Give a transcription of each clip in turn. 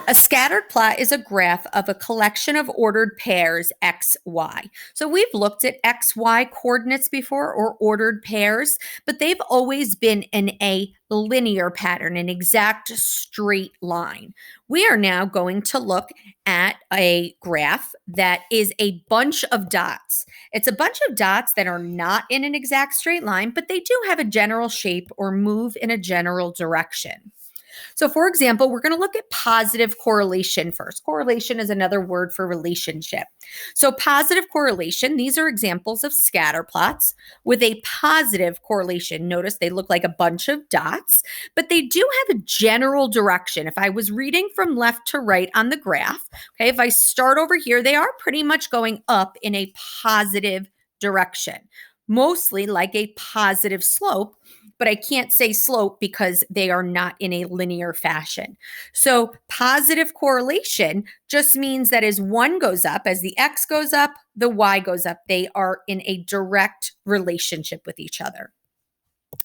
A scattered plot is a graph of a collection of ordered pairs x, y. So we've looked at x, y coordinates before, or ordered pairs, but they've always been in a linear pattern, an exact straight line. We are now going to look at a graph that is a bunch of dots. It's a bunch of dots that are not in an exact straight line, but they do have a general shape or move in a general direction. So, for example, we're going to look at positive correlation first. Correlation is another word for relationship. So, positive correlation, these are examples of scatter plots with a positive correlation. Notice they look like a bunch of dots, but they do have a general direction. If I was reading from left to right on the graph, okay, if I start over here, they are pretty much going up in a positive direction, mostly like a positive slope, but I can't say slope because they are not in a linear fashion. So positive correlation just means that as one goes up, as the x goes up, the y goes up. They are in a direct relationship with each other.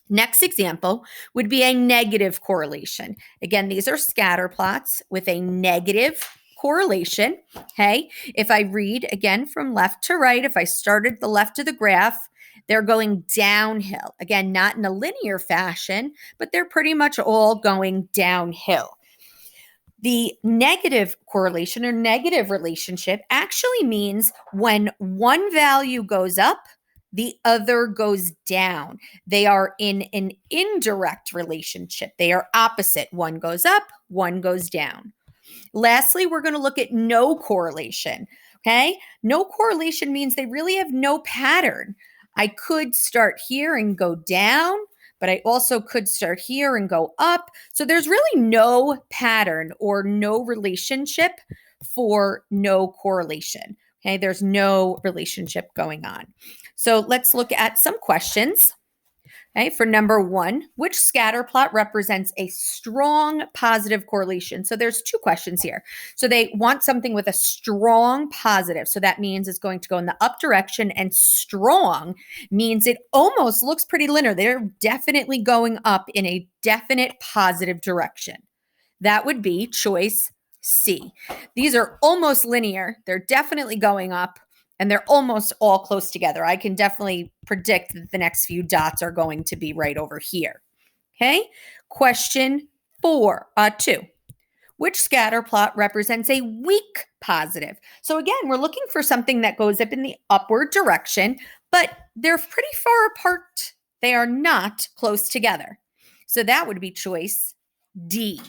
Next example would be a negative correlation. Again, these are scatter plots with a negative correlation. Okay, if I read again from left to right, if I started the left of the graph, they're going downhill. Again, not in a linear fashion, but they're pretty much all going downhill. The negative correlation or negative relationship actually means when one value goes up, the other goes down. They are in an indirect relationship. They are opposite. One goes up, one goes down. Lastly, we're going to look at no correlation. Okay, no correlation means they really have no pattern. I could start here and go down, but I also could start here and go up. So there's really no pattern or no relationship for no correlation. Okay, there's no relationship going on. So let's look at some questions. Okay, for number one, which scatter plot represents a strong positive correlation? So there's two questions here. So they want something with a strong positive. So that means it's going to go in the up direction, and strong means it almost looks pretty linear. They're definitely going up in a definite positive direction. That would be choice C. These are almost linear. They're definitely going up, and they're almost all close together. I can definitely predict that the next few dots are going to be right over here. Okay, question 2. Which scatter plot represents a weak positive? So again, we're looking for something that goes up in the upward direction, but they're pretty far apart. They are not close together. So that would be choice D.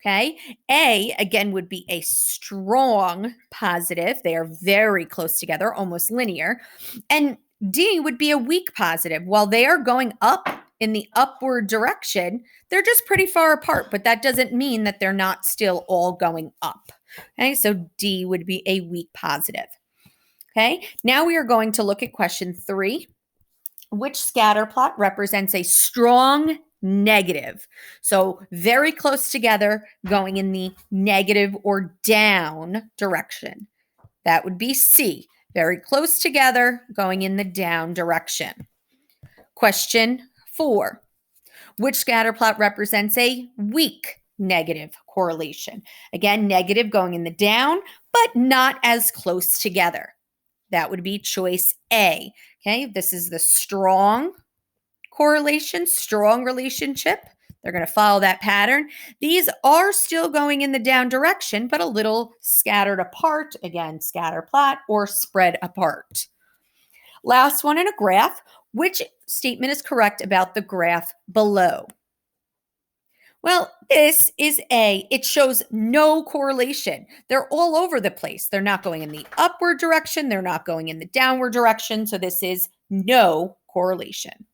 Okay. A, again, would be a strong positive. They are very close together, almost linear. And D would be a weak positive. While they are going up in the upward direction, they're just pretty far apart, but that doesn't mean that they're not still all going up. Okay. So D would be a weak positive. Okay. Now we are going to look at question 3. Which scatter plot represents a strong negative? So very close together, going in the negative or down direction. That would be C. Very close together, going in the down direction. Question 4. Which scatter plot represents a weak negative correlation? Again, negative going in the down, but not as close together. That would be choice A. Okay, this is the strong correlation, strong relationship. They're going to follow that pattern. These are still going in the down direction, but a little scattered apart. Again, scatter plot or spread apart. Last one in a graph. Which statement is correct about the graph below? Well, this is A. It shows no correlation. They're all over the place. They're not going in the upward direction. They're not going in the downward direction. So this is no correlation.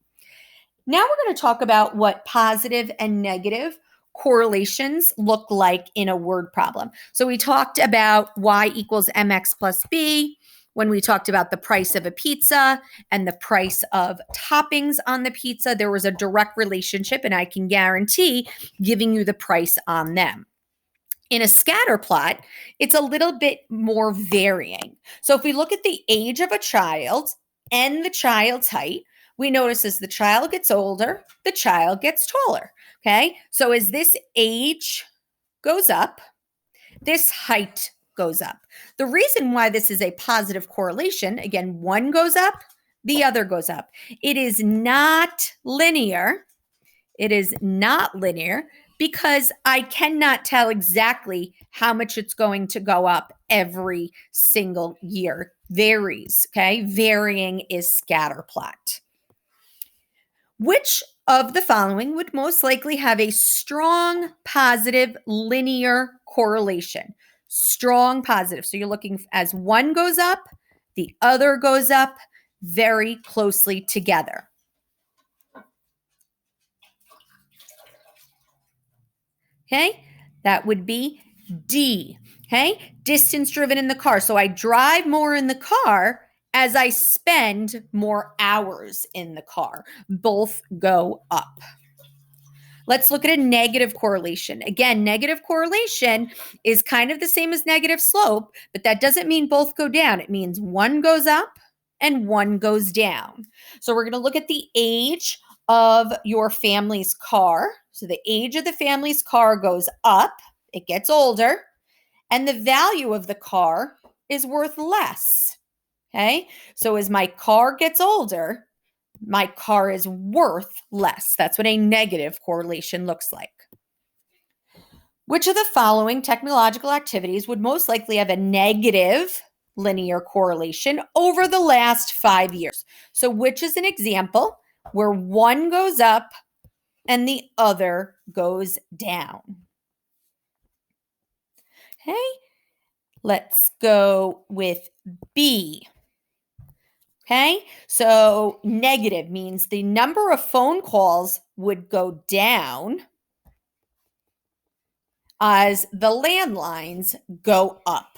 Now we're going to talk about what positive and negative correlations look like in a word problem. So we talked about y equals mx plus b when we talked about the price of a pizza and the price of toppings on the pizza. There was a direct relationship, and I can guarantee giving you the price on them. In a scatter plot, it's a little bit more varying. So if we look at the age of a child and the child's height, we notice as the child gets older, the child gets taller. Okay, so as this age goes up, this height goes up. The reason why this is a positive correlation, again, one goes up, the other goes up. It is not linear. It is not linear because I cannot tell exactly how much it's going to go up every single year. Varies, okay? Varying is scatterplot. Which of the following would most likely have a strong positive linear correlation? Strong positive. So you're looking as one goes up, the other goes up very closely together. Okay, that would be D. Okay, distance driven in the car. So I drive more in the car as I spend more hours in the car. Both go up. Let's look at a negative correlation. Again, negative correlation is kind of the same as negative slope, but that doesn't mean both go down. It means one goes up and one goes down. So we're going to look at the age of your family's car. So the age of the family's car goes up, it gets older, and the value of the car is worth less. Okay, so as my car gets older, my car is worth less. That's what a negative correlation looks like. Which of the following technological activities would most likely have a negative linear correlation over the last 5 years? So which is an example where one goes up and the other goes down? Okay, let's go with B. Okay, so negative means the number of phone calls would go down as the landlines go up.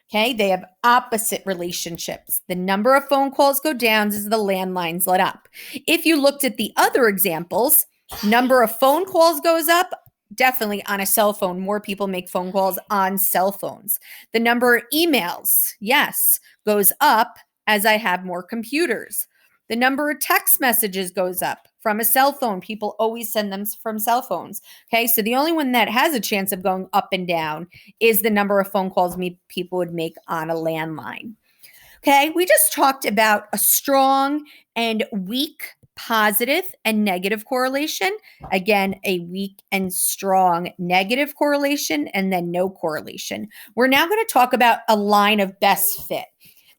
Okay, they have opposite relationships. The number of phone calls go down as the landlines let up. If you looked at the other examples, number of phone calls goes up. Definitely on a cell phone, more people make phone calls on cell phones. The number of emails, yes, goes up as I have more computers. The number of text messages goes up from a cell phone. People always send them from cell phones. Okay, so the only one that has a chance of going up and down is the number of phone calls people would make on a landline. Okay, we just talked about a strong and weak positive and negative correlation. Again, a weak and strong negative correlation, and then no correlation. We're now going to talk about a line of best fit.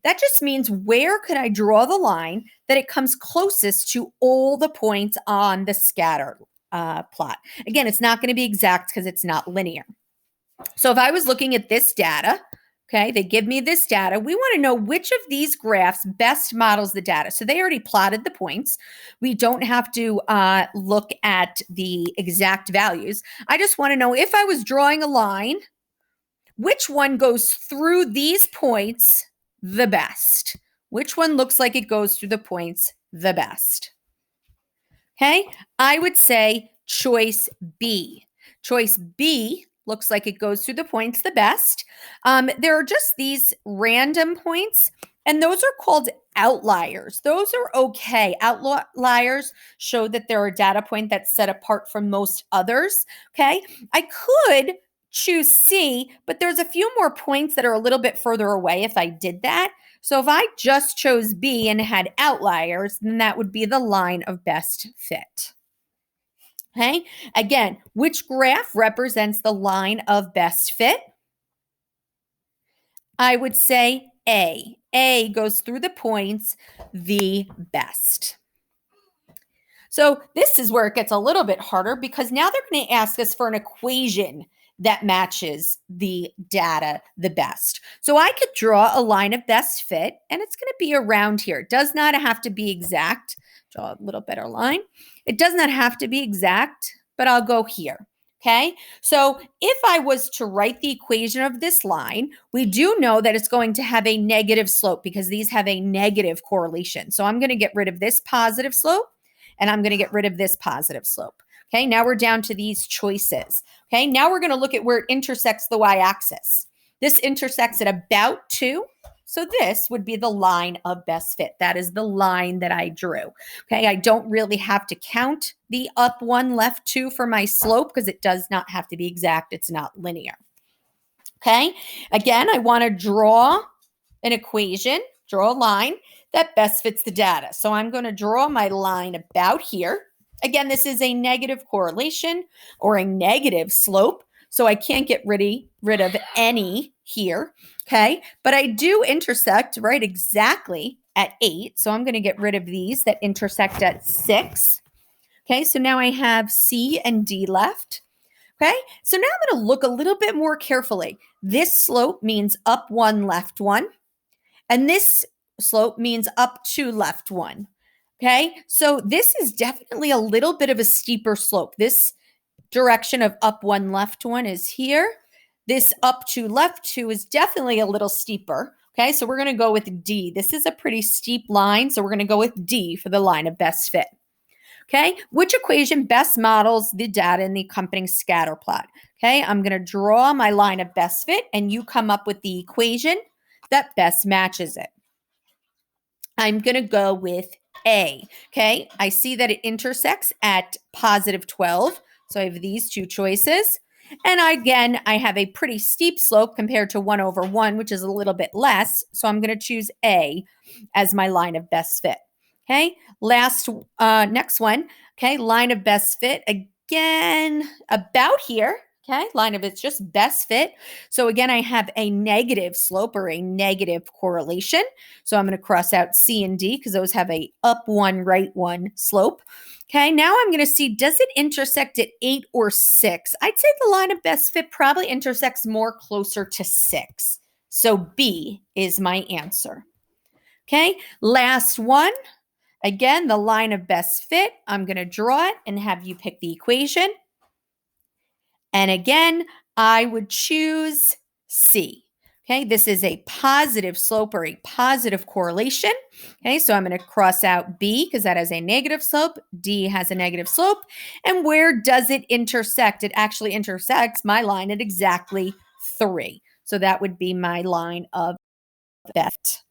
That just means where could I draw the line that it comes closest to all the points on the scatter plot. Again, it's not going to be exact because it's not linear. So if I was looking at this data, okay, they give me this data. We want to know which of these graphs best models the data. So they already plotted the points. We don't have to look at the exact values. I just want to know if I was drawing a line, which one goes through these points the best? Which one looks like it goes through the points the best? Okay, I would say choice B. Choice B looks like it goes through the points the best. There are just these random points, and those are called outliers. Those are okay. Outliers show that there are data point that's set apart from most others. Okay, I could choose C, but there's a few more points that are a little bit further away if I did that. So if I just chose B and had outliers, then that would be the line of best fit. Okay, again, which graph represents the line of best fit? I would say A. A goes through the points the best. So this is where it gets a little bit harder because now they're going to ask us for an equation that matches the data the best. So I could draw a line of best fit, and it's going to be around here. It does not have to be exact. Draw a little better line. It does not have to be exact, but I'll go here. Okay, so if I was to write the equation of this line, we do know that it's going to have a negative slope because these have a negative correlation. So I'm going to get rid of this positive slope, and I'm going to get rid of this positive slope. Okay, now we're down to these choices. Okay, now we're going to look at where it intersects the y-axis. This intersects at about 2. So this would be the line of best fit. That is the line that I drew. Okay, I don't really have to count the up 1, left 2 for my slope because it does not have to be exact. It's not linear. Okay. Again, I want to draw an equation, draw a line that best fits the data. So I'm going to draw my line about here. Again, this is a negative correlation or a negative slope. So I can't get rid of any here. Okay. But I do intersect right exactly at 8. So I'm going to get rid of these that intersect at 6. Okay. So now I have C and D left. Okay, so now I'm going to look a little bit more carefully. This slope means up 1, left 1, and this slope means up 2, left 1. Okay, so this is definitely a little bit of a steeper slope. This direction of up 1, left 1 is here. This up 2, left 2 is definitely a little steeper. Okay, so we're going to go with D. This is a pretty steep line, so we're going to go with D for the line of best fit. Okay, which equation best models the data in the accompanying scatter plot? Okay, I'm going to draw my line of best fit and you come up with the equation that best matches it. I'm going to go with A. Okay, I see that it intersects at positive 12. So I have these two choices. And again, I have a pretty steep slope compared to 1 over 1, which is a little bit less. So I'm going to choose A as my line of best fit. Okay, next one. Okay, line of best fit. Again, about here. Okay, line of it's just best fit. So again, I have a negative slope or a negative correlation. So I'm going to cross out C and D because those have a up 1, right 1 slope. Okay, now I'm going to see, does it intersect at 8 or 6? I'd say the line of best fit probably intersects more closer to 6. So B is my answer. Okay, last one. Again, the line of best fit, I'm going to draw it and have you pick the equation. And again, I would choose C. Okay, this is a positive slope or a positive correlation. Okay, so I'm going to cross out B because that has a negative slope. D has a negative slope. And where does it intersect? It actually intersects my line at exactly 3. So that would be my line of best.